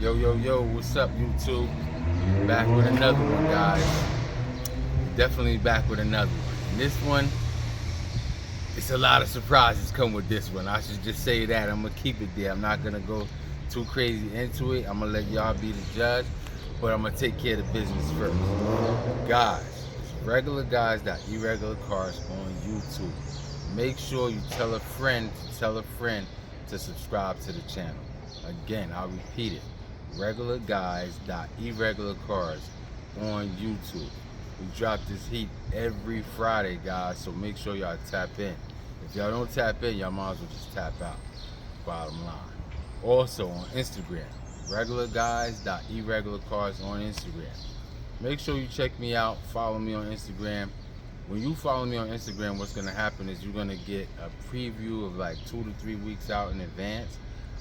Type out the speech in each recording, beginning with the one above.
Yo, what's up, YouTube? Back with another one, guys. Definitely back with another one. And this one, it's a lot of surprises come with this one. I should just say that. I'm going to keep it there. I'm not going to go too crazy into it. I'm going to let y'all be the judge, but I'm going to take care of the business first. Guys, it's regular Guyz.Eregular cars on YouTube. Make sure you tell a friend to subscribe to the channel. Again, I'll repeat it. Regular Guyz.Eregular cars on YouTube. We drop this heat every Friday, guys, so make sure y'all tap in. If y'all don't tap in, y'all might as well just tap out. Bottom line. Also on Instagram, regular Guyz.Eregular cars on Instagram. Make sure you check me out, follow me on Instagram. When you follow me on Instagram, what's gonna happen is you're gonna get a preview of like 2 to 3 weeks out in advance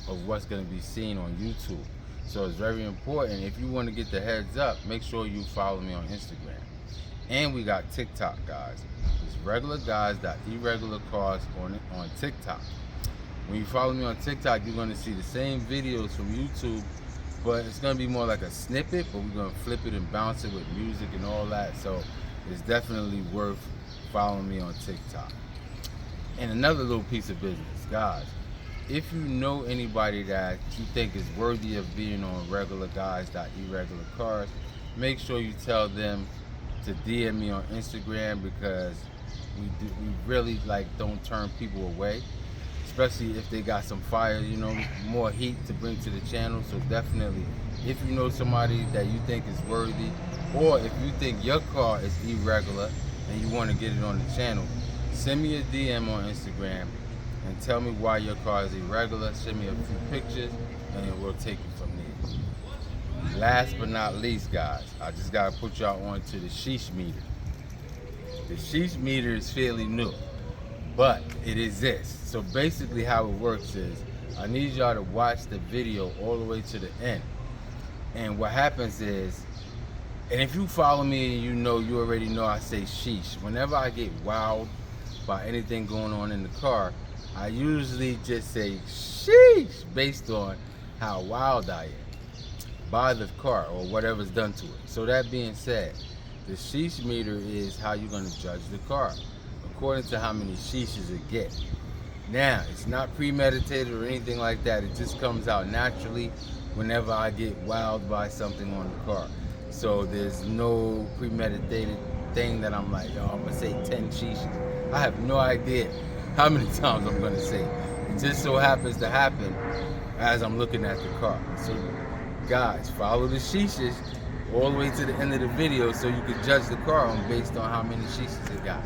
of what's gonna be seen on YouTube. So it's very important. If you want to get the heads up, make sure you follow me on Instagram. And we got TikTok, guys. It's regular Guyz.Eregular cars on TikTok. When you follow me on TikTok, you're going to see the same videos from YouTube, but it's going to be more like a snippet, but we're going to flip it and bounce it with music and all that. So it's definitely worth following me on TikTok. And another little piece of business, guys. If you know anybody that you think is worthy of being on regular Guyz.Eregular cars, make sure you tell them to DM me on Instagram, because we really don't turn people away, especially if they got some fire, more heat to bring to the channel. So definitely, if you know somebody that you think is worthy, or if you think your car is irregular and you want to get it on the channel, send me a DM on Instagram and tell me why your car is irregular. Send me a few pictures and we'll take it from there. Last but not least, guys, I just gotta put y'all on to the sheesh meter. The sheesh meter is fairly new, but it exists. So basically how it works is, I need y'all to watch the video all the way to the end. And what happens is, and if you follow me and you already know I say sheesh. Whenever I get wowed by anything going on in the car, I usually just say sheesh based on how wild I am by the car or whatever's done to it. So that being said, the sheesh meter is how you're going to judge the car according to how many sheeshes it gets. Now, it's not premeditated or anything like that. It just comes out naturally whenever I get wowed by something on the car. So there's no premeditated thing that I'm like, I'm going to say 10 sheeshes. I have no idea how many times I'm going to say it. It just so happens to happen as I'm looking at the car. So guys, follow the sheeshes all the way to the end of the video so you can judge the car based on how many sheeshes it got.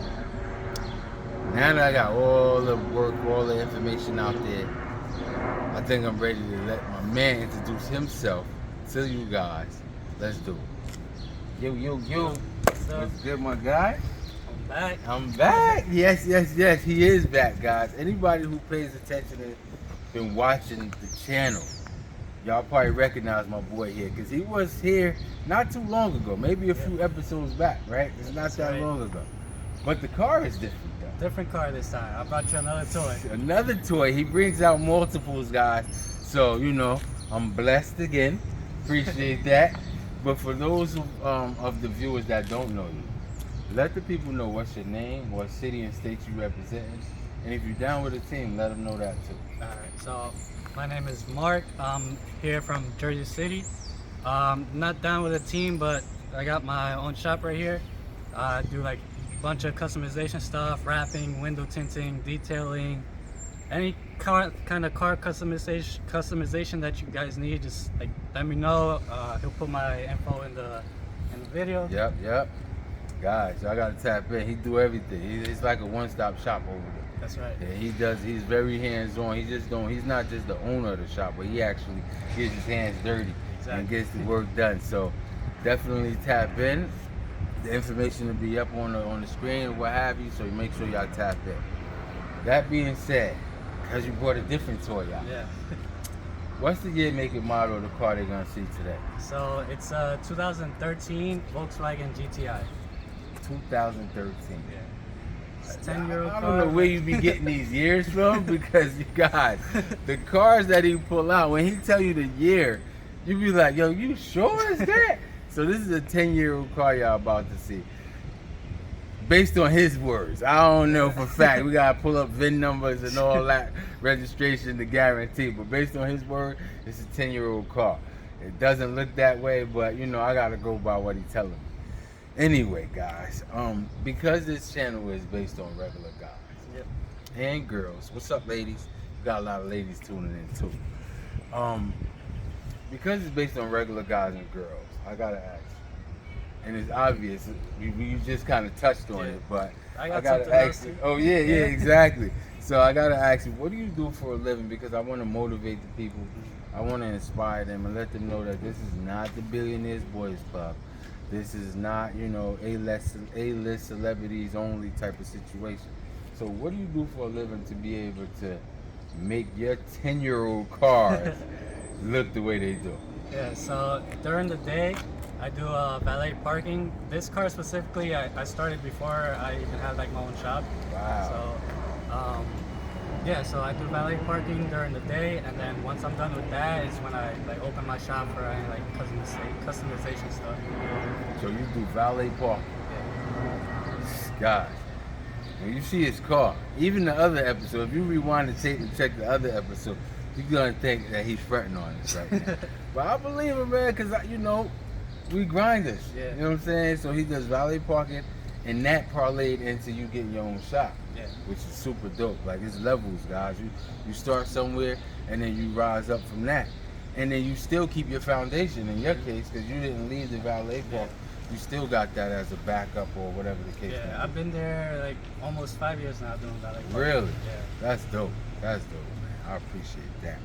Now that I got all the work, all the information out there, I think I'm ready to let my man introduce himself to you guys. Let's do it. Yo. What's good, my guy? I'm back. Yes. He is back, guys. Anybody who pays attention and been watching the channel, y'all probably recognize my boy here, because he was here not too long ago, maybe a few episodes back, right? It's not that long ago. But the car is different, though. Different car this time. I brought you another toy. Another toy. He brings out multiples, guys. So, I'm blessed again. Appreciate that. But for those of the viewers that don't know you, let the people know what's your name, what city and state you representing, and if you're down with the team, let them know that too. All right, so my name is Mark. I'm here from Jersey City. Not down with a team, but I got my own shop right here. I do like a bunch of customization stuff, wrapping, window tinting, detailing, any kind of car customization that you guys need. Just let me know. He'll put my info in the video. Yep. Guys, y'all gotta tap in. He do everything. He's like a one-stop shop over there. That's right. Yeah, he does. He's very hands-on. He's not just the owner of the shop, but he actually gets his hands dirty and gets the work done. So definitely tap in. The information will be up on the screen or what have you. So make sure y'all tap in. That being said, because you brought a different toy out. Yeah. What's the year, make, and model of the car they're gonna see today? So it's a 2013 Volkswagen GTI. 2013. Yeah. It's 10-year-old car. I don't know where you be getting these years from, because you guys, the cars that he pull out, when he tell you the year, You be like, yo, you sure is that? So this is a 10-year-old car y'all about to see. Based on his words. I don't know for fact. We gotta pull up VIN numbers and all that registration to guarantee. But based on his word, it's a 10-year-old car. It doesn't look that way, but you know, I gotta go by what he's telling me. Anyway, guys, because this channel is based on regular guys and girls. What's up, ladies? We got a lot of ladies tuning in too. Because it's based on regular guys and girls, I gotta ask. And it's obvious, you just kind of touched on it, but I gotta ask you. Oh yeah, exactly. So I gotta ask you, what do you do for a living? Because I want to motivate the people, I want to inspire them and let them know that this is not the Billionaires Boys Club. This is not, you know, A-list celebrities only type of situation. So what do you do for a living to be able to make your 10-year-old cars look the way they do? Yeah, so during the day, I do valet parking. This car specifically, I started before I even had like my own shop. Wow. So, yeah, so I do valet parking during the day, and then once I'm done with that is when I like open my shop for any like customization stuff. So you do valet parking. Yeah. Guys, when you see his car, even the other episode, if you rewind the tape and check the other episode, you're gonna think that he's fretting on us right now. But I believe him, man, because you know, we grinders. Yeah. You know what I'm saying? So he does valet parking, and that parlayed into you getting your own shop. Yeah. Which is super dope. Like, it's levels, guys. You start somewhere, and then you rise up from that. And then you still keep your foundation in your case, because you didn't leave the valet park. You still got that as a backup or whatever the case may be. Yeah, I've been there like almost 5 years now doing valet parking. Really? Yeah. That's dope. That's dope, man. I appreciate that.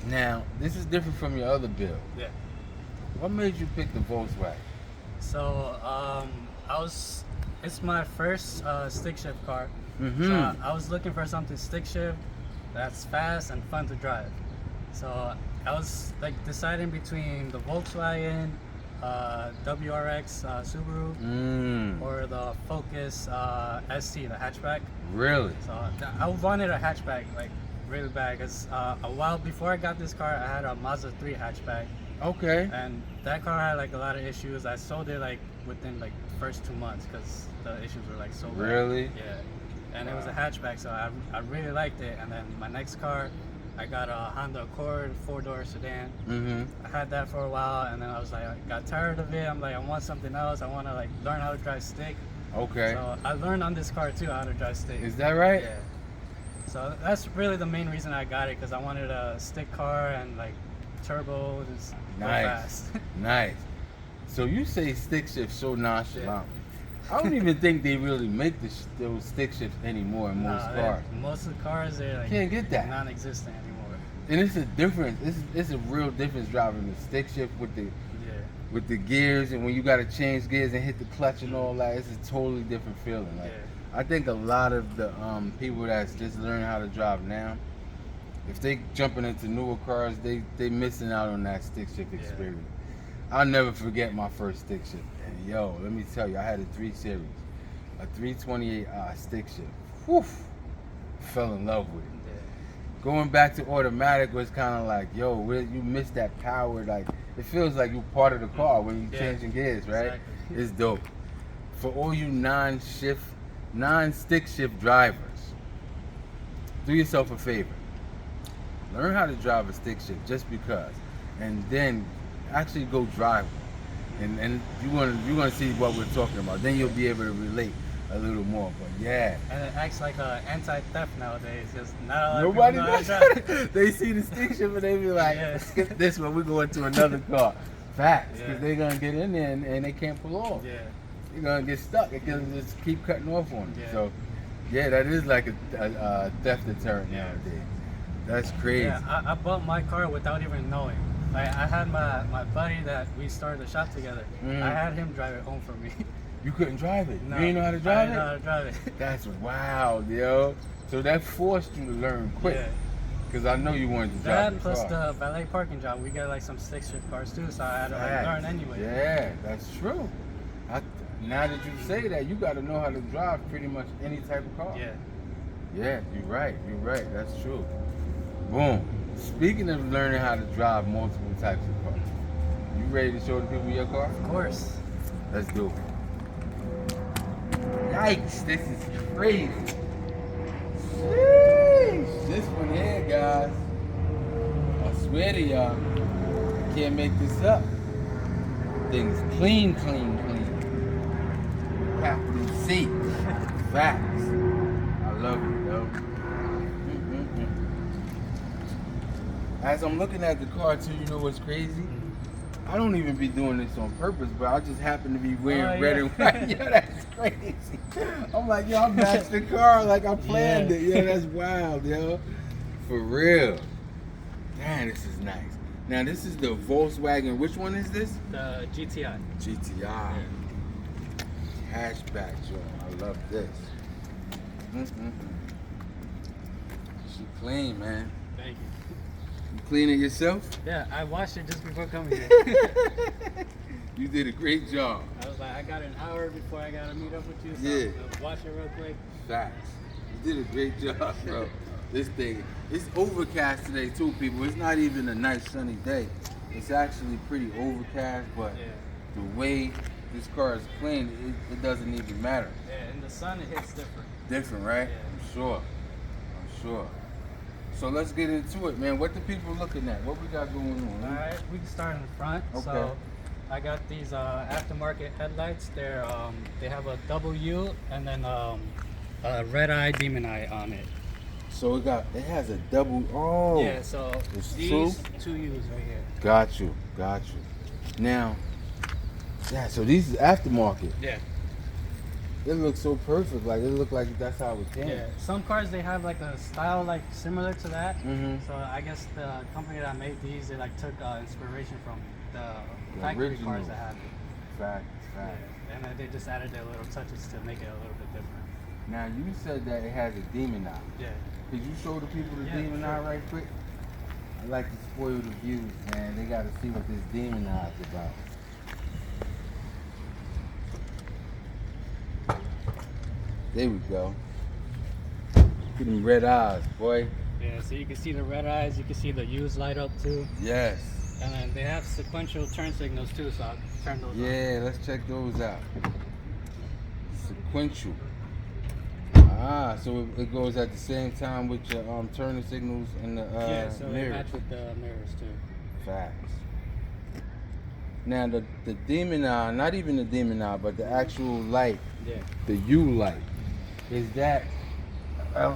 Now, this is different from your other build. Yeah. What made you pick the Volkswagen? So, it's my first stick shift car. Mm-hmm. So I was looking for something stick shift that's fast and fun to drive. So I was like deciding between the Volkswagen WRX Subaru or the Focus ST, the hatchback. Really? So I wanted a hatchback like really bad because a while before I got this car, I had a Mazda 3 hatchback. Okay. And that car had like a lot of issues. I sold it like within like the first 2 months because the issues were like so bad. Really? Yeah. And it was a hatchback, so I really liked it. And then my next car, I got a Honda Accord 4-door sedan. Mm-hmm. I had that for a while, and then I was like, I got tired of it. I'm like, I want something else. I want to like learn how to drive stick. Okay. So I learned on this car too how to drive stick. Is that right? Yeah. So that's really the main reason I got it, because I wanted a stick car and like turbo, just go fast. Nice. So you say stick shift so nonchalant. I don't even think they really make those stick shifts anymore in most cars. Most of the cars, they're like Can't get that. non-existent anymore. And it's a difference. It's a real difference driving the stick shift with the gears, and when you got to change gears and hit the clutch and all that. It's a totally different feeling. Like, I think a lot of the people that's just learning how to drive now, if they jumping into newer cars, they missing out on that stick shift experience. I'll never forget my first stick shift. And yo, let me tell you, I had a 3 Series, a 328i stick shift. Whew, fell in love with it. Going back to automatic was kind of like, yo, you miss that power. Like, it feels like you're part of the car when you're changing gears, right? Exactly. It's dope. For all you non-stick shift drivers, do yourself a favor. Learn how to drive a stick shift just because, and then actually go drive one. And you're gonna see what we're talking about. Then you'll be able to relate a little more. But yeah. And it acts like an anti-theft nowadays. Just not a lot Nobody of people know how to drive. They see the stick shift and they be like, skip this one, we're going to another car. Facts, because they're gonna get in there and they can't pull off. Yeah. You're gonna get stuck. It can just keep cutting off on you. Yeah. So yeah, that is like a theft deterrent nowadays. That's crazy. Yeah, I bought my car without even knowing. Like, I had my buddy that we started the shop together. I had him drive it home for me. You couldn't drive it? No, You didn't know how to drive it? I didn't know how to drive it. That's wild, yo. So that forced you to learn quick. Yeah. Because I know you wanted to drive That the plus car. the valet parking job, we got like some stick shift cars too, so I had to like learn anyway. Yeah, that's true. Now that you say that, you got to know how to drive pretty much any type of car. Yeah. Yeah, you're right. You're right. That's true. Boom. Speaking of learning how to drive multiple types of cars, you ready to show the people your car? Of course. Let's do it. Yikes, this is crazy. Sheesh. This one here, guys. I swear to y'all, I can't make this up. Things clean, clean, clean. Capital C. Facts. I love it, though. As I'm looking at the car too, you know what's crazy? I don't even be doing this on purpose, but I just happen to be wearing red and white. Yo, that's crazy. I'm like, yo, I matched the car like I planned it. Yo, that's wild, yo. For real. Damn, this is nice. Now, this is the Volkswagen. Which one is this? The GTI. GTI. Yeah. Hatchback, yo. I love this. She clean, man. Thank you. You clean it yourself? Yeah, I washed it just before coming here. You did a great job. I was like, I got an hour before I gotta meet up with you, so Yeah. I'll wash it real quick. Facts. You did a great job, bro. This thing, it's overcast today too, people. It's not even a nice sunny day. It's actually pretty overcast, but the way this car is clean, it doesn't even matter. Yeah, in the sun it hits different. Different, right? Yeah. I'm sure. So let's get into it, man. What the people looking at? What we got going on? All right, we can start in the front. Okay. So I got these aftermarket headlights. They're they have a double U and then a red eye, demon eye on it. So it has a double. Oh. Yeah. So it's these two U's right here. Got you. Now, yeah. So these is aftermarket. Yeah. It looks so perfect. Like it looked like that's how it came. Yeah. Some cars they have like a style like similar to that. Mm-hmm. So I guess the company that made these, they like took inspiration from the factory original cars that have it. Facts. Yeah. And then they just added their little touches to make it a little bit different. Now you said that it has a demon eye. Yeah. Could you show the people the demon sure. eye right quick? I like to spoil the views, man. They got to see what this demon eye is about. There we go. Get them red eyes, boy. Yeah, so you can see the red eyes, you can see the U's light up too. Yes. And then they have sequential turn signals too, so I'll turn those on. Yeah, let's check those out. Sequential. Ah, so it goes at the same time with your turning signals and the yeah, so they mirrors. match with the mirrors too. Facts. Now the demon eye, not even the demon eye, but the actual light, the U light, is that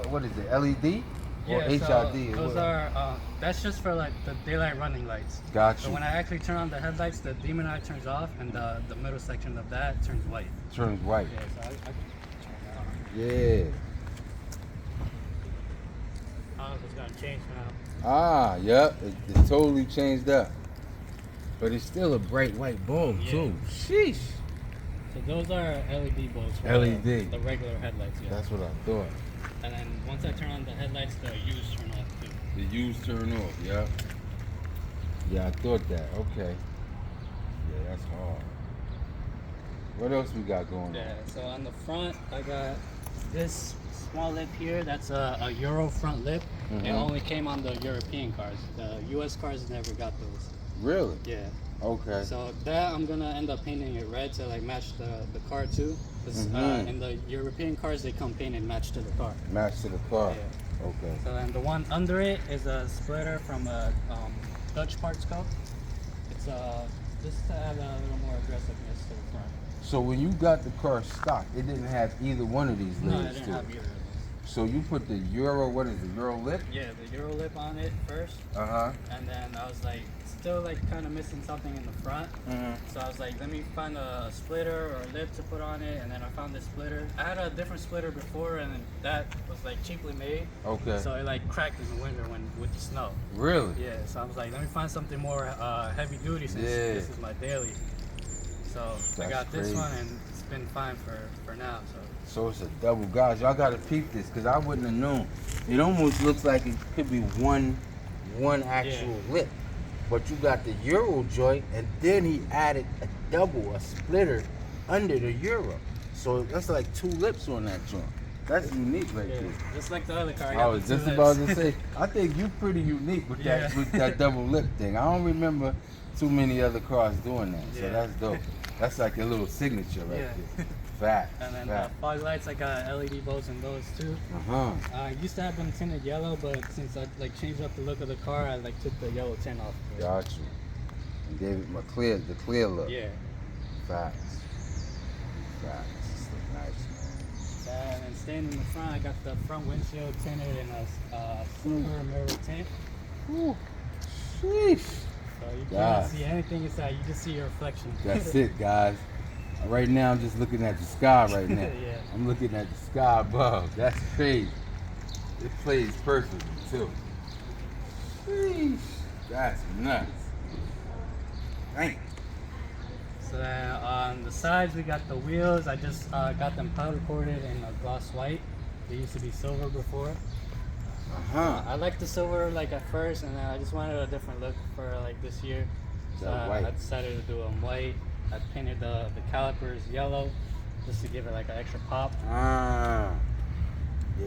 what is it? LED or Yeah, HID? so those are that's just for like the daylight running lights. Got So you. when I actually turn on the headlights, the demon eye turns off, and the middle section of that turns white. Turns white. Yeah, so I can turn that on. Yeah. I don't know if it's gonna change now. Ah, yep. It totally changed up. But it's still a bright white bulb too. Sheesh. So those are LED bulbs. For LED. The regular headlights. Yeah. That's what I thought. And then once I turn on the headlights, the U's turn off too. The U's turn off, yep. Yeah, I thought that. Okay. Yeah, that's hard. What else we got going on? Yeah. So on the front, I got this small lip here. That's a Euro front lip. It only came on the European cars. The US cars never got those. Really? Yeah. Okay. So that I'm gonna end up painting it red to like match the car too. Because in the European cars they come painted match to the car. Match to the car. Yeah. Okay. So then the one under it is a splitter from a Dutch Parts Co. It's just to add a little more aggressiveness to the front. So when you got the car stock, it didn't have either one of these No, I lids didn't to have it. either of those. So you put the Euro, what is it, Euro lip? Yeah, the Euro lip on it first, Uh-huh. and then I was like still like kind of missing something in the front. So I was like, let me find a splitter or a lip to put on it, and then I found this splitter. I had a different splitter before, and then that was like cheaply made. Okay. So it like cracked in the winter with the snow. Really? Yeah. So I was like, let me find something more heavy duty since this is my daily. So I got this crazy. one, and it's been fine for now. So it's a double. Guys, y'all gotta peep this, because I wouldn't have known. It almost looks like it could be one actual lip. But you got the Euro joint, and then he added a splitter under the Euro. So that's like two lips on that joint. That's unique right Yeah, there. just like the other car. I was just about to say, I think you're pretty unique with that double lip thing. I don't remember too many other cars doing that, so that's dope. That's like a little signature right there. Facts. And then the fog lights, I got LED bulbs in those too. I used to have them tinted yellow, but since I like changed up the look of the car, I like took the yellow tint off. Got you. And gave it the clear look. Yeah. Facts. This look nice, man. And then staying in the front, I got the front windshield tinted in a silver mirror tint. Ooh. Sheesh. So you can't see anything inside, you just see your reflection. That's it, guys. Right now, I'm just looking at the sky right now. Yeah. I'm looking at the sky above. That's crazy. It plays perfectly, too. Sheesh. That's nuts. Dang. So then on the sides, we got the wheels. I just got them powder coated in a gloss white. They used to be silver before. I liked the silver like at first, and then I just wanted a different look for like this year. So I decided to do them white. I painted the calipers yellow just to give it like an extra pop. Yeah,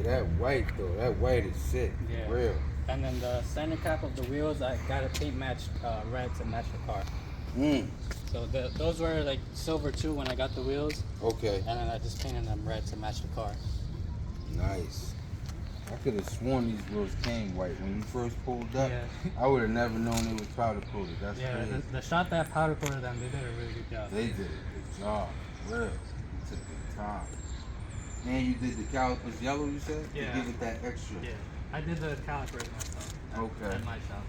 that white though, that white is sick. Yeah. Real. And then the center cap of the wheels, I got a paint matched red to match the car. So those were like silver too when I got the wheels. Okay. And then I just painted them red to match the car. Nice. I could have sworn these wheels came white when you first pulled up. Yeah. I would have never known it was powder coated. That's crazy. The shop that powder coated them, they did a really good job. They did a good job. Real. You took the time. And you did the calipers yellow, you said? Yeah. To give it that extra. Yeah. I did the calipers myself. Okay. At my shop.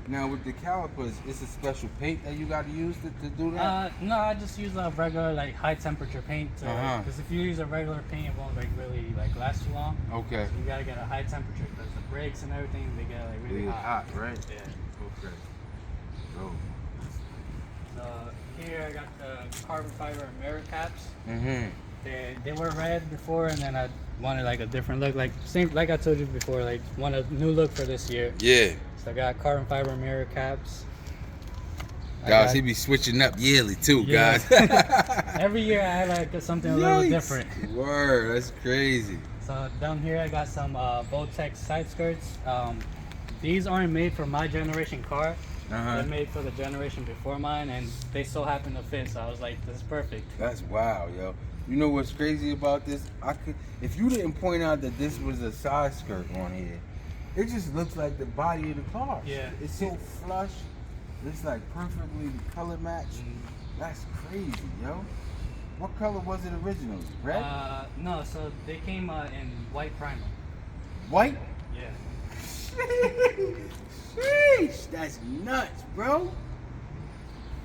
Now with the calipers, it's a special paint that you got to use to do that? No, I just use a regular like high temperature paint. Because if you use a regular paint, it won't like really like last too long. Okay. So you gotta get a high temperature because the brakes and everything they get like really hot. Right? Yeah. Okay. So. Here I got the carbon fiber mirror caps. Mm-hmm. They were red before, and then I wanted like a different look, like I told you before, like want a new look for this year. Yeah. So I got carbon fiber mirror caps. Guys, he be switching up yearly too, guys. Every year I had like something a little different. Word, that's crazy. So down here I got some Volkswagen side skirts. These aren't made for my generation car. They're made for the generation before mine, and they so happen to fit. So I was like, this is perfect. That's wild, yo. You know what's crazy about this? If you didn't point out that this was a side skirt on here, it just looks like the body of the car. Yeah. It's so flush. It's like perfectly color matched. That's crazy, yo. What color was it originally? Red? No, so they came in white primer. White? Yeah. Sheesh, that's nuts, bro.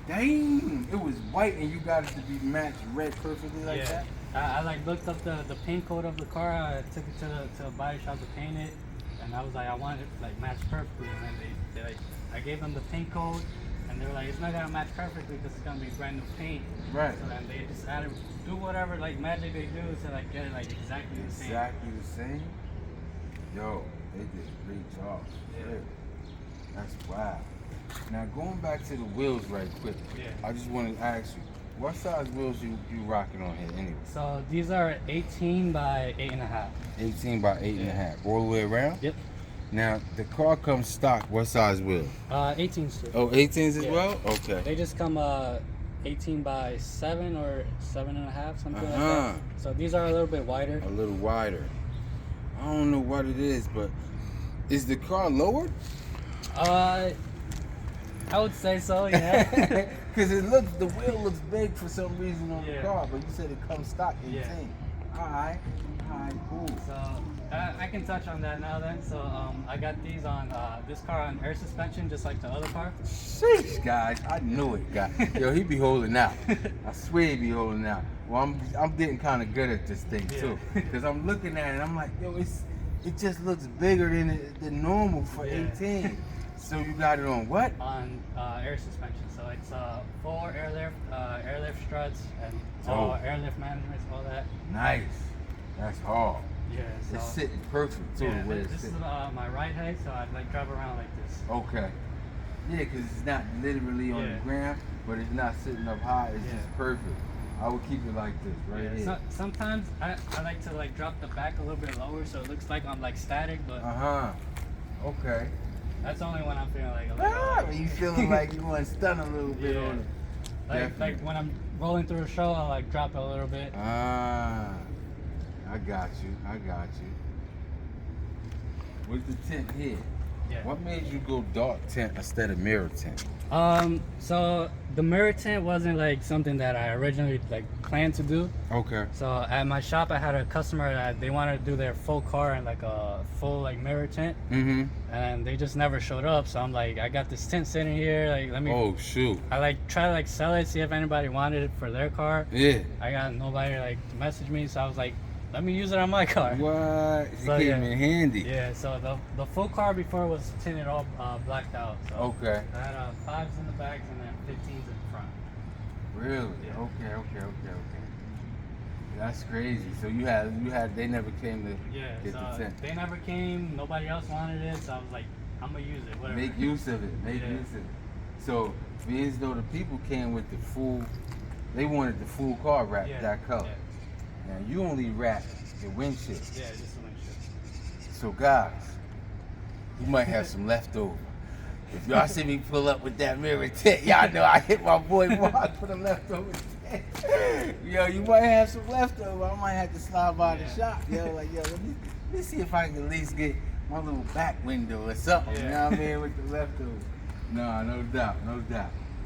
Dang, it was white and you got it to be matched red perfectly like that? I like looked up the paint code of the car. I took it to the body shop to paint it, and I was like, I want it like matched perfectly. And then they like, I gave them the paint code, and they were like, it's not gonna match perfectly because it's gonna be brand new paint. Right. So then they just added, do whatever like magic they do to like get it like exactly the same. Exactly the same? Yo, they did a great job. Yeah. That's wild. Now going back to the wheels right quick. Yeah. I just wanted to ask you, what size wheels you rocking on here anyway? So these are 18 by 8.5. 18 by 8.5, all the way around? Yep. Now the car comes stock. What size wheel? 18s too. Oh, 18s as well? Okay. They just come 18 by 7 or 7.5, something like that. So these are a little bit wider. A little wider. I don't know what it is, but is the car lowered? I would say so, yeah. Because the wheel looks big for some reason on the car, but you said it comes stock 18. Yeah. All right, cool. So I can touch on that now then. So I got these on this car on air suspension, just like the other car. Sheesh, guys, I knew it, guys. Yo, he be holding out. I swear he be holding out. Well, I'm getting kind of good at this thing too, because I'm looking at it. I'm like, yo, it just looks bigger than normal for 18. So you got it on what? On air suspension. So it's full airlift struts, and all airlift management, all that. Nice. That's hard. Yeah. So, it's sitting perfect too. Yeah, this is my ride height, so I'd like drive around like this. Okay. Yeah, because it's not literally on the ground, but it's not sitting up high. It's just perfect. I would keep it like this, right here. Sometimes I like to like drop the back a little bit lower so it looks like I'm like static, but Okay. that's only when I'm feeling like a little. You feeling like you want to stun a little bit on it. Like when I'm rolling through a show, I'll like drop it a little bit. I got you. With the tint here, what made you go dark tint instead of mirror tint? So the mirror tint wasn't like something that I originally like planned to do. Okay. So at my shop, I had a customer that they wanted to do their full car in like a full like mirror tint, and they just never showed up. So I'm like, I got this tint sitting here. Like, let me. Oh shoot. I like try to like sell it, see if anybody wanted it for their car. Yeah. I got nobody like to message me, so I was like, let me use it on my car. What? So, it came in handy. Yeah, so the full car before was tinted all blacked out. So Okay. I had 5s in the back and then 15s in the front. Really? Yeah. Okay. That's crazy. So you had they never came to get the tint. They never came, nobody else wanted it, so I was like, I'm gonna use it, whatever. Make use of it. Make use of it. So being as though the people came with the full, they wanted the full car wrap that color. Yeah. Now you only wrap the windshield. Yeah, just the windshield. So guys, you might have some leftover. If y'all see me pull up with that mirror tint, y'all know I hit my boy Mark for the leftover tint. Yo, you might have some leftover. I might have to slide by the shop. Yo, like, let me see if I can at least get my little back window or something. You know what I mean? With the leftover. No doubt.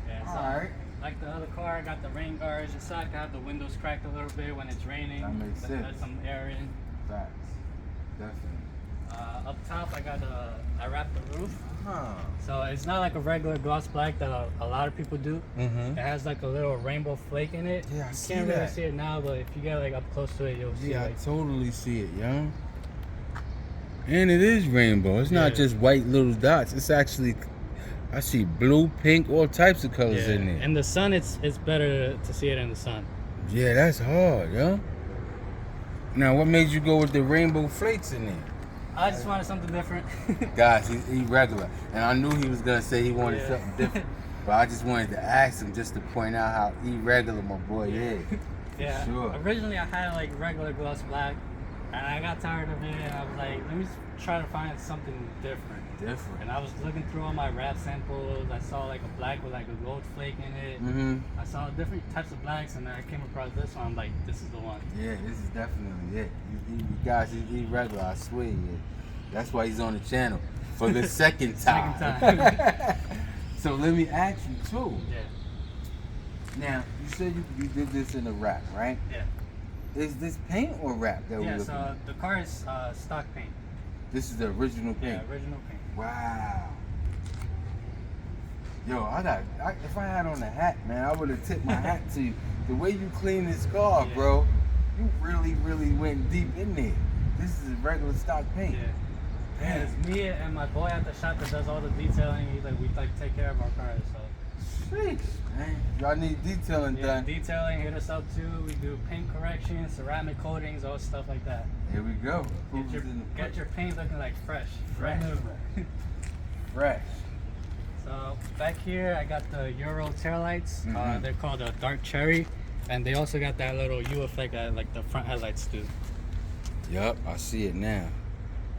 Yeah, so all right. Like the other car, I got the rain guards inside. I have the windows cracked a little bit when it's raining. That makes sense. Let some air in. Facts. Definitely. Up top, I wrapped the roof. Huh. So it's not like a regular gloss black that a lot of people do. It has like a little rainbow flake in it. Yeah, I you see can't that. really see it now, but if you get like up close to it, you'll see. Yeah, like, I totally see it, yo. And it is rainbow. It's not just white little dots. It's actually, I see blue, pink, all types of colors in there. In the sun, it's better to see it in the sun. Yeah, that's hard, yo. Now, what made you go with the rainbow flakes in there? I just wanted something different. Guys, he's irregular. And I knew he was going to say he wanted something different. But I just wanted to ask him just to point out how irregular my boy is. Yeah. Sure. Originally, I had like regular gloss black, and I got tired of it. And I was like, let me try to find something different. And I was looking through all my wrap samples. I saw like a black with like a gold flake in it. I saw different types of blacks, and then I came across this one. I'm like, this is the one. Yeah, this is definitely it. You guys, he's irregular, I swear. Yeah. That's why he's on the channel for the second time. So let me ask you too. Yeah. Now, you said you did this in a wrap, right? Yeah. Is this paint or wrap that we're looking at? Yeah, so the car is stock paint. This is the original paint? Yeah, original paint. Wow. Yo, if I had on a hat, man, I would have tipped my hat to you. The way you clean this car, bro, you really went deep in there. This is regular stock paint. Yeah. Yeah, it's me and my boy at the shop that does all the detailing. We take care of our cars. So. Sheesh, man. Y'all need detailing done. Detailing, hit us up too. We do paint corrections, ceramic coatings, all stuff like that. Here we go. Get your paint looking like fresh. Fresh. Fresh. So back here, I got the Euro taillights. They're called a dark cherry, and they also got that little U effect that like the front headlights do. Yup, I see it now.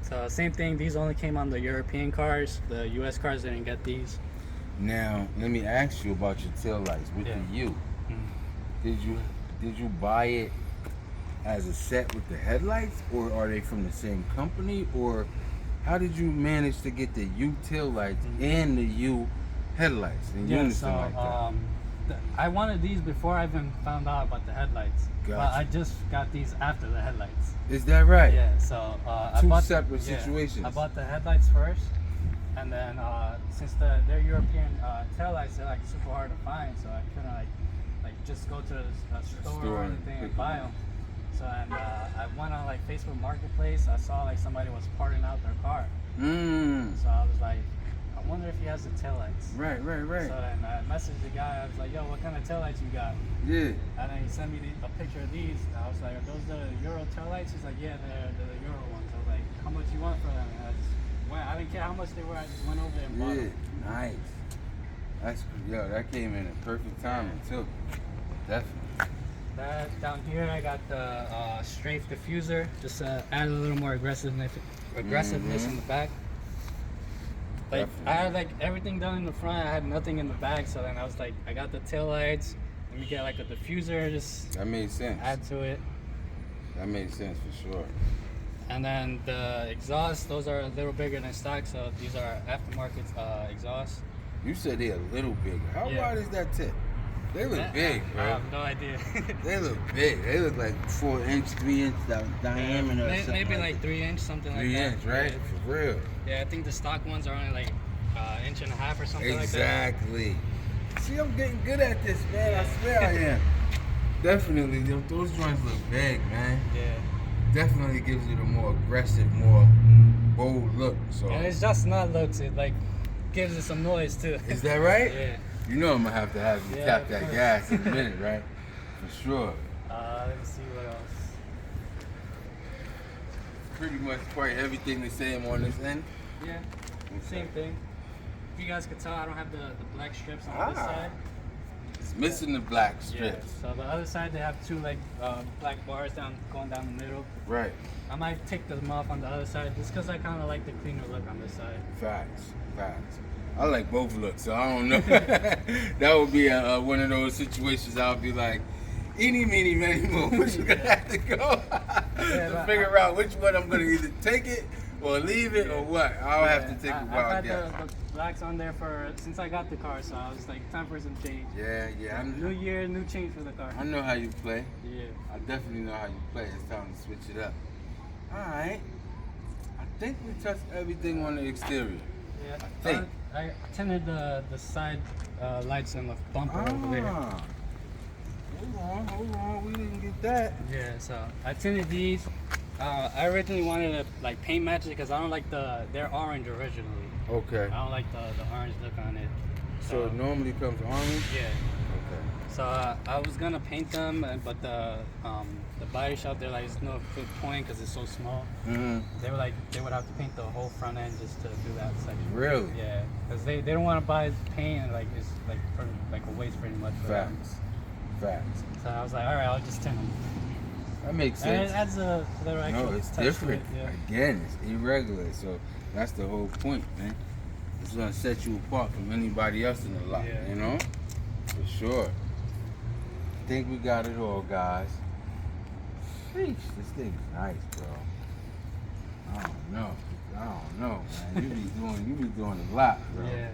So same thing. These only came on the European cars. The U.S. cars didn't get these. Now let me ask you about your taillights with the U. Did you buy it as a set with the headlights, or are they from the same company, or how did you manage to get the U taillights and the U headlights in unison like that? I wanted these before I even found out about the headlights. But I just got these after the headlights. Is that right? Yeah, so I Two bought separate situations. I bought the headlights first, and then since they're European taillights, they're like super hard to find, so I couldn't like just go to a store or anything and buy them. So I went on like Facebook Marketplace. I saw like somebody was parting out their car. So I was like, I wonder if he has the taillights. Right. So then I messaged the guy. I was like, yo, what kind of taillights you got? Yeah. And then he sent me a picture of these. And I was like, are those the Euro taillights? He's like, yeah, they're the Euro ones. I was like, how much you want for them? And I didn't care how much they were. I just went over there and bought them. Nice. That came in at perfect timing too. Definitely. That down here, I got the strafe diffuser, just add a little more aggressiveness in the back. Like I had like everything done in the front, I had nothing in the back, so then I was like, I got the tail lights. Let me get like a diffuser, just that made sense. add to it. That made sense for sure. And then the exhaust, those are a little bigger than stock, so these are aftermarket exhausts. You said they're a little bigger. How wide is that tip? They look big, bro. I have no idea. They look big. They look like 4 inch, 3 inch diameter. Yeah, or something maybe like like 3 inch, something like that. 3 inch, right? Yeah. For real. Yeah, I think the stock ones are only like inch and a half or something like that. Exactly. See, I'm getting good at this, man. I swear I am. Definitely, those joints look big, man. Yeah. Definitely gives it a more aggressive, more bold look. So. And it's just not looks, it like gives it some noise too. Is that right? Yeah. You know I'm gonna have you tap of that course. gas in a minute, right? For sure. Let me see what else. Pretty much quite everything the same on this end. Yeah, same thing. If you guys could tell, I don't have the black strips on this Ah. side. It's missing the black Yeah, strips. so the other side they have two like black bars going down the middle. Right. I might take them off on the other side just because I kind of like the cleaner look on this side. Facts. I like both looks, so I don't know. That would be one of those situations I'll be like, eeny, meeny, miny, moe, which you're gonna have to go to figure out which one I'm gonna either take it or leave it or what. I'll have to take a wild I've guess. had the blacks on there since I got the car, so I was like, time for some change. Yeah. New year, new change for the car. I know how you play. Yeah. I definitely know how you play. It's time to switch it up. All right. I think we touched everything on the exterior. Yeah. I think. I tinted the side lights and the bumper over there. Hold on. We didn't get that. Yeah, so I tinted these. I originally wanted to like paint match it because I don't like they're orange originally. Okay. I don't like the orange look on it. So it normally comes orange? Yeah. Okay. So I was gonna paint them, but the body shop, they're like, it's no good point because it's so small. Mm-hmm. They were like, they would have to paint the whole front end just to do that section. Really? Yeah, because they don't want to buy paint and like it's like for like a waste pretty much for them. Facts. So I was like, all right, I'll just tint them. That makes And sense. it adds a little extra No, it's touch different. To it, yeah. Again, it's irregular. So that's the whole point, man. It's gonna set you apart from anybody else in the lot, Yeah. you know? For sure. I think we got it all, guys. Sheesh, this thing's nice, bro. I don't know, man. You be doing a lot, bro. Yeah.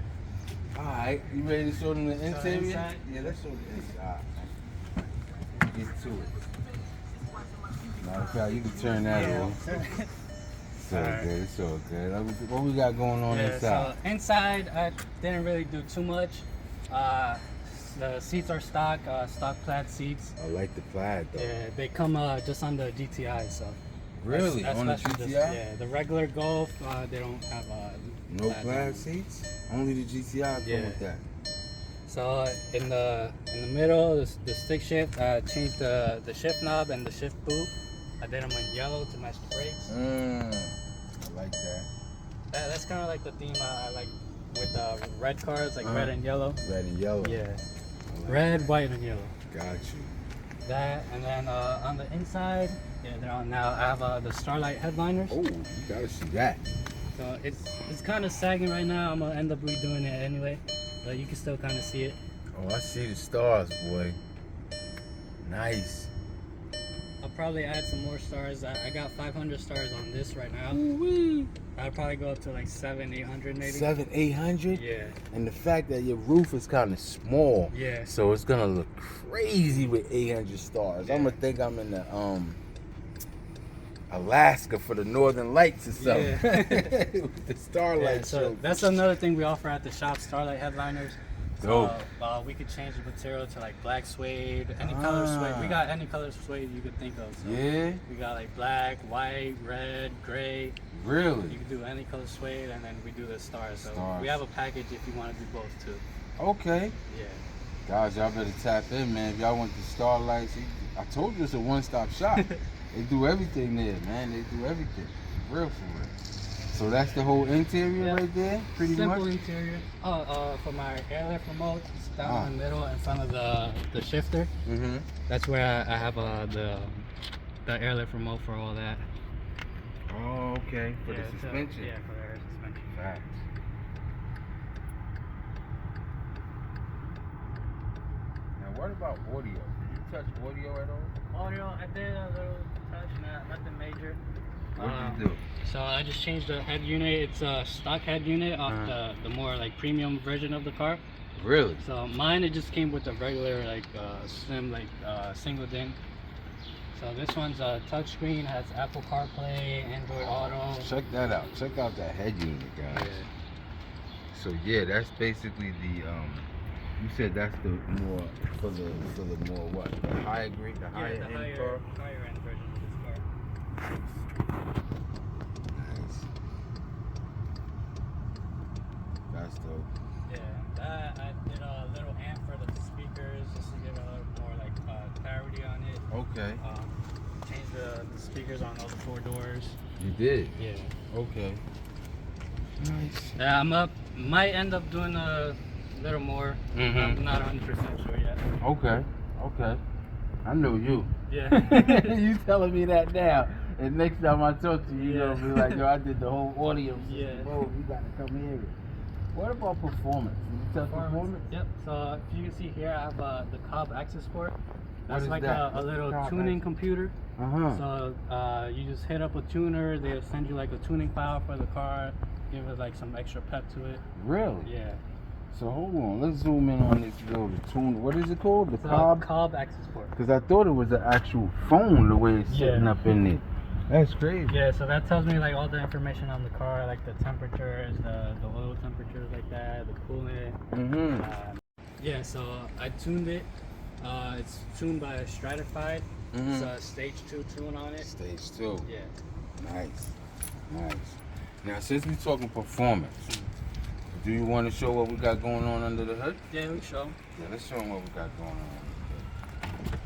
All right, you ready to show them the interior? inside? Yeah, let's show the inside, man. Get to it. Matter of fact, you can turn that on. It's all Alright. good. It's all good. What we got going on Yeah, inside? so inside, I didn't really do too much. The seats are stock plaid seats. I like the plaid though. Yeah, they come just on the GTI, so. Really? That's On the special, GTI? yeah, the regular Golf, they don't have No plaids on plaid them. seats? Only the GTI come Yeah. with that. So in the middle, the stick shift, changed the shift knob and the shift boot. I did them in yellow to match the brakes. I like that. That's kind of like the theme I like with red cars, like red and yellow. Red and yellow. Yeah, I like red, that. white, and yellow. Got you. That, and then on the inside, yeah, they're on now. I have the Starlight headliners. Oh, you gotta see that. So it's kind of sagging right now. I'm gonna end up redoing it anyway, but you can still kind of see it. Oh, I see the stars, boy. Nice. I'll probably add some more stars. I got 500 stars on this right now. Ooh-wee. I'll probably go up to like 700, 800 maybe. 700-800? Yeah. And the fact that your roof is kind of small. Yeah. So it's gonna look crazy with 800 stars. Yeah. I'm gonna think I'm in the Alaska for the Northern Lights or something. Yeah. With the Starlight Yeah, so show. that's another thing we offer at the shop, Starlight headliners. Dope. So, we could change the material to like black suede, any color suede. We got any color suede you could think of. So Yeah? we got like black, white, red, gray. Really? You can do any color suede, and then we do the stars. So Stars. we have a package if you want to do both too. Okay. Yeah. Guys, y'all better tap in, man. If y'all want the Starlights, I told you it's a one-stop shop. They do everything there, man. They do everything. For real. So that's the whole interior Yep. right there, pretty Simple much. interior. For my airlift remote, it's down in the middle in front of the shifter. Mm-hmm. That's where I have the airlift remote for all that. Oh, okay. For the suspension. Yeah, for the air suspension. Facts. Now, what about audio? Did you touch audio at all? Audio, I did a little touch, nothing major. What did you do? So I just changed the head unit. It's a stock head unit off the more like premium version of the car. Really? So mine, it just came with a regular like slim like single DIN. So this one's a touchscreen, has Apple CarPlay, Android Auto. Check that out. Check out that head unit, guys. Yeah. So yeah, that's basically the you said that's the more for the more what? The higher grade, the higher end car. Higher end version of this car. Nice. That's dope. Yeah, that I did a little amp for the speakers just to give a little more like clarity on it. Okay. Changed the speakers on all the 4 doors. You did? Yeah. Okay. Nice. Yeah, might end up doing a little more. Mhm. I'm not 100% sure yet. Okay. Okay. I know you. Yeah. You telling me that now. And next time I talk to you, you're Yeah. gonna be like, yo, I did the whole audio system. Yeah. Bro, you gotta come hear it. What about performance? Did you test performance? Yep. So if you can see here, I have the Cobb Access Port. That's is like that? a little Cobb tuning Access? computer. Uh-huh. So you just hit up a tuner. They'll send you like a tuning file for the car. Give it like some extra pep to it. Really? Yeah. So hold on, let's zoom in on this little tune. What is it called? The It's a Cobb? Cobb Access Port. Because I thought it was an actual phone the way it's sitting Yeah. up in there. That's crazy. Yeah, so that tells me like all the information on the car, like the temperatures, the oil temperatures like that, the coolant. Mm-hmm. Yeah, so I tuned it. It's tuned by Stratified. It's a stage 2 tune on it. Stage 2. Yeah. Nice. Nice. Now, since we're talking performance, do you want to show what we got going on under the hood? Yeah, we show. Yeah, let's show them what we got going on under the hood.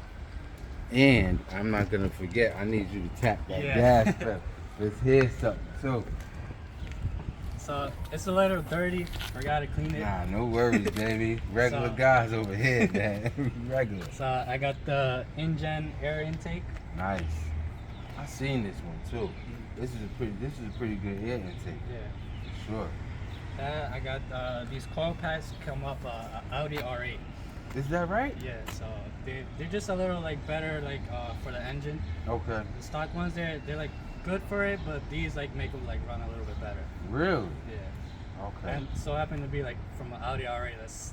And I'm not going to forget, I need you to tap that gas pedal. Let's hear something, too. So it's a little dirty. Forgot to clean it. Nah, no worries, baby. Regular So- guys over here, man. Regular. So I got the InGen air intake. Nice. I seen this one too. This is a pretty good air intake. Yeah. For sure. I got these coil packs come up Audi R8. Is that right? Yeah, so they're just a little like better like for the engine. Okay. The stock ones they're like good for it, but these like make them like run a little bit better. Really? Yeah. Okay. And so happen to be like from an Audi R8 that's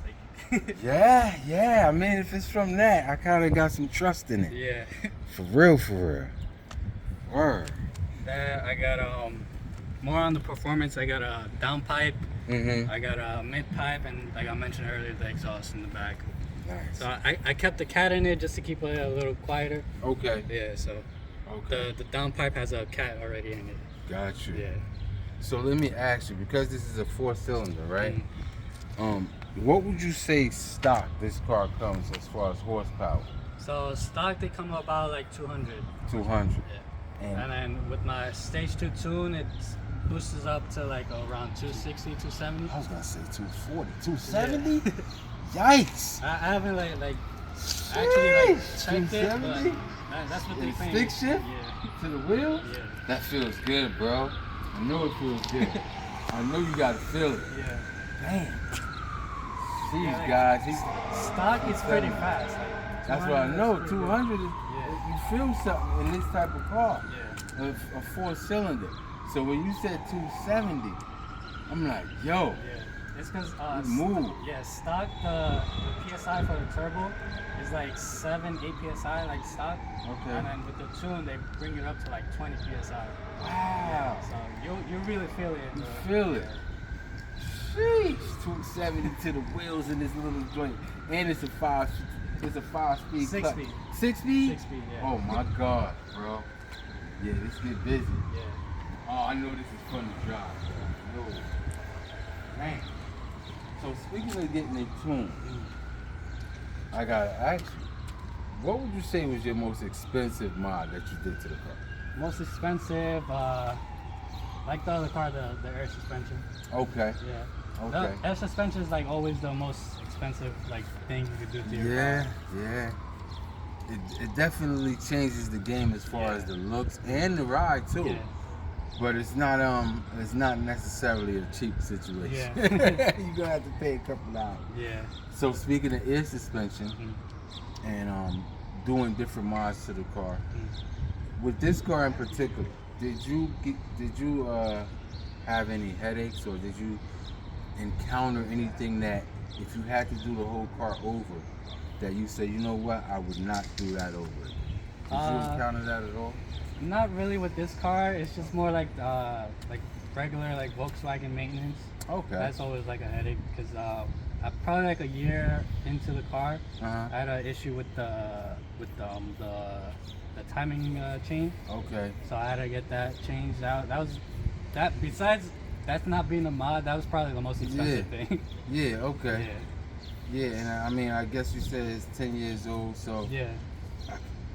like Yeah. I mean, if it's from that, I kind of got some trust in it. yeah. For real, for real. Word. That I got more on the performance. I got a downpipe. Mm-hmm. I got a mid pipe, and like I mentioned earlier, the exhaust in the back. Nice. So I kept the cat in it just to keep it a little quieter. Okay. Yeah. So Okay. the downpipe has a cat already in it. Got you. Yeah. So let me ask you, because this is a 4-cylinder, right? Mm. What would you say stock this car comes as far as horsepower? So stock they come about like 200. 200. Yeah. And And then with my stage 2 tune, it boosts up to like around 260, 270. I was gonna say 240, 270. Yikes! I haven't like actually like checked it, but 270? that's what they And think. stick shift Yeah. to the wheel. Yeah. That feels good, bro. I know it feels good. I know you gotta feel it. Yeah. Damn. These Yeah, like, guys, Stock is pretty fast. Like, that's what I know. 200 is pretty 200 is, Yeah. you feel something in this type of car. good. A 4-cylinder. So when you said 270, I'm like, yo, Yeah. It's because you move. yeah, stock the PSI for the turbo is like 7, 8 PSI like stock. Okay. And then with the tune they bring it up to like 20 PSI. Wow. So you really feel it. You feel it. Sheesh, 270 to the wheels in this little joint, and it's a 5-speed. 6 clutch. speed. 6 speed. 6 speed, yeah. Oh my God, bro. Yeah, this get busy. Yeah. Oh, I know this is fun to drive, bro. No. Man. So speaking of getting in tune, I gotta ask you, what would you say was your most expensive mod that you did to the car? Most expensive, Like the other car, the air suspension. Okay. Yeah. Okay. The air suspension is like always the most expensive like thing you could do to your car. Yeah. It definitely changes the game as far as the looks and the ride too. Yeah. But it's not necessarily a cheap situation. Yeah. You're gonna have to pay a couple dollars. Yeah. So speaking of air suspension Mm-hmm. and doing different mods to the car, Mm-hmm. with this car in particular, did you have any headaches, or did you encounter anything that if you had to do the whole car over, that you say, you know what, I would not do that over? Did you encounter that at all? Not really with this car. It's just more like regular like Volkswagen maintenance. Okay. That's always like a headache because probably like a year into the car, I had an issue with the timing chain. Okay. So I had to get that changed out. Besides that's not being a mod, that was probably the most expensive thing. Yeah. Okay. Yeah. Yeah, and I mean, I guess you said it's 10 years old, so Yeah.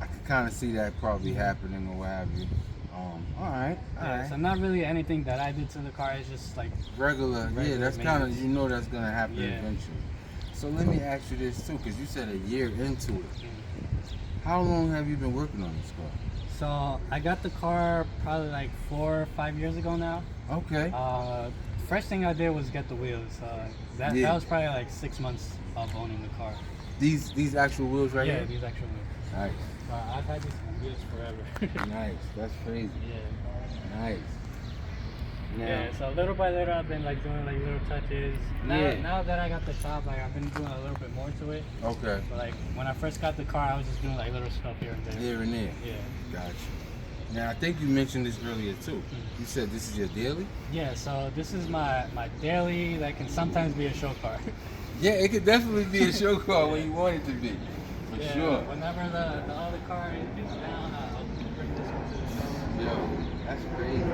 I could kind of see that probably happening or what have you. All right. So not really anything that I did to the car. It's just like Regular that's kind of, maintenance. you know, that's gonna happen Yeah. eventually. So let me ask you this too, because you said a year into it. How long have you been working on this car? So I got the car probably like 4 or 5 years ago now. Okay. First thing I did was get the wheels. That was probably like 6 months of owning the car. These actual wheels right Yeah, here? these actual wheels. Nice. I've had these wheels forever. Nice. That's crazy. Yeah. Nice. Now, Yeah, so little by little I've been like doing like little touches. Now that I got the shop, like I've been doing a little bit more to it. Okay. But like when I first got the car, I was just doing like little stuff here and there. Here and there. Yeah. Gotcha. Now I think you mentioned this earlier too. You said this is your daily? Yeah, so this is my daily that can sometimes be a show car. Yeah, it could definitely be a show car when you want it to be. For sure. Whenever the other car is down, I'll bring this one to the show. Yo, that's crazy.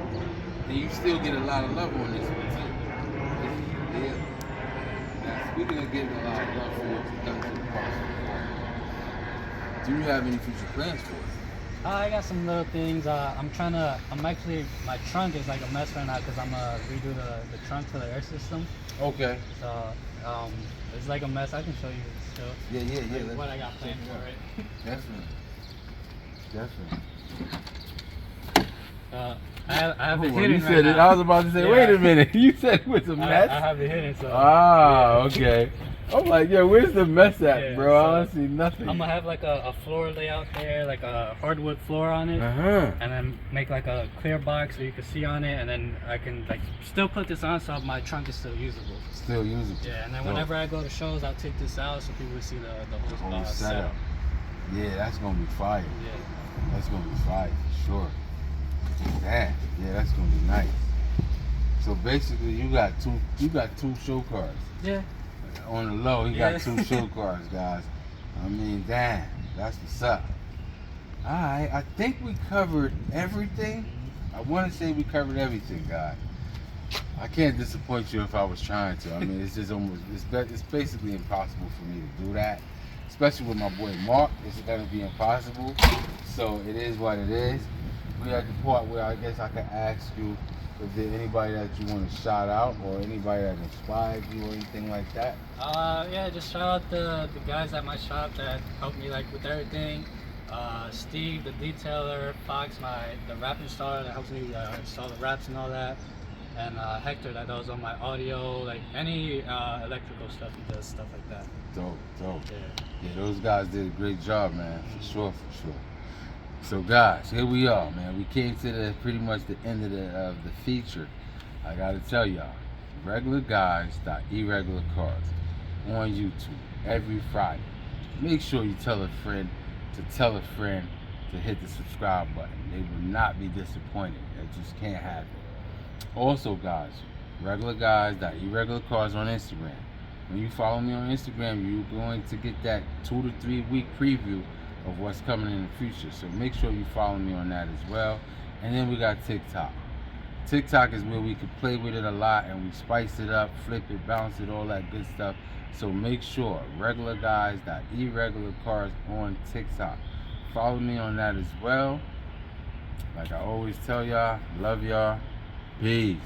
And you still get a lot of love on this one too. This is your daily. Now speaking of getting a lot of love for what you've done to the car so far, do you have any future plans for it? I got some little things. My trunk is like a mess right now because I'm gonna redo the trunk for the air system. Okay. So it's like a mess. I can show you still. Yeah. Like what I got planned for it. Definitely. I have it Hold on, hidden you right said now. it. I was about to say, Yeah. wait a minute. You said it was a mess? I have it hidden, so. Okay. I'm like, yo, where's the mess at, Yeah, bro? I so don't see nothing. I'm gonna have like a floor layout there, like a hardwood floor on it, and then make like a clear box so you can see on it, and then I can like still put this on so my trunk is still usable. Still usable. Yeah, and then whenever I go to shows, I'll take this out so people see the whole setup. Yeah, that's gonna be fire. Yeah. That's gonna be fire for sure. Damn. Yeah, that's gonna be nice. So basically, you got two show cars. Yeah. On the low, you got two show cars, guys. I mean, damn, that's what's up. All right, I think we covered everything. I want to say we covered everything, guys. I can't disappoint you if I was trying to. I mean, it's just it's basically impossible for me to do that. Especially with my boy Mark, it's gonna be impossible. So it is what it is. We at the part where I guess I can ask you if there's anybody that you want to shout out or anybody that inspired you or anything like that. Yeah, just shout out the guys at my shop that helped me like with everything. Steve, the detailer, Fox, the rap installer that helps me install the raps and all that, and Hector that does all my audio, like any electrical stuff, he does stuff like that. Dope. Yeah. Yeah, those guys did a great job, man, for sure. So guys, here we are, man. We came to pretty much the end of the feature. I gotta tell y'all, regular Guyz.Eregular cars on YouTube every Friday. Make sure you tell a friend to hit the subscribe button. They will not be disappointed. That just can't happen. Also, guys, regular Guyz.Eregular cars on Instagram. When you follow me on Instagram, you're going to get that 2 to 3 week preview of what's coming in the future. So make sure you follow me on that as well. And then we got TikTok. TikTok is where we can play with it a lot and we spice it up, flip it, bounce it, all that good stuff. So make sure, regular Guyz.Eregular cars on TikTok. Follow me on that as well. Like I always tell y'all, love y'all. Peace.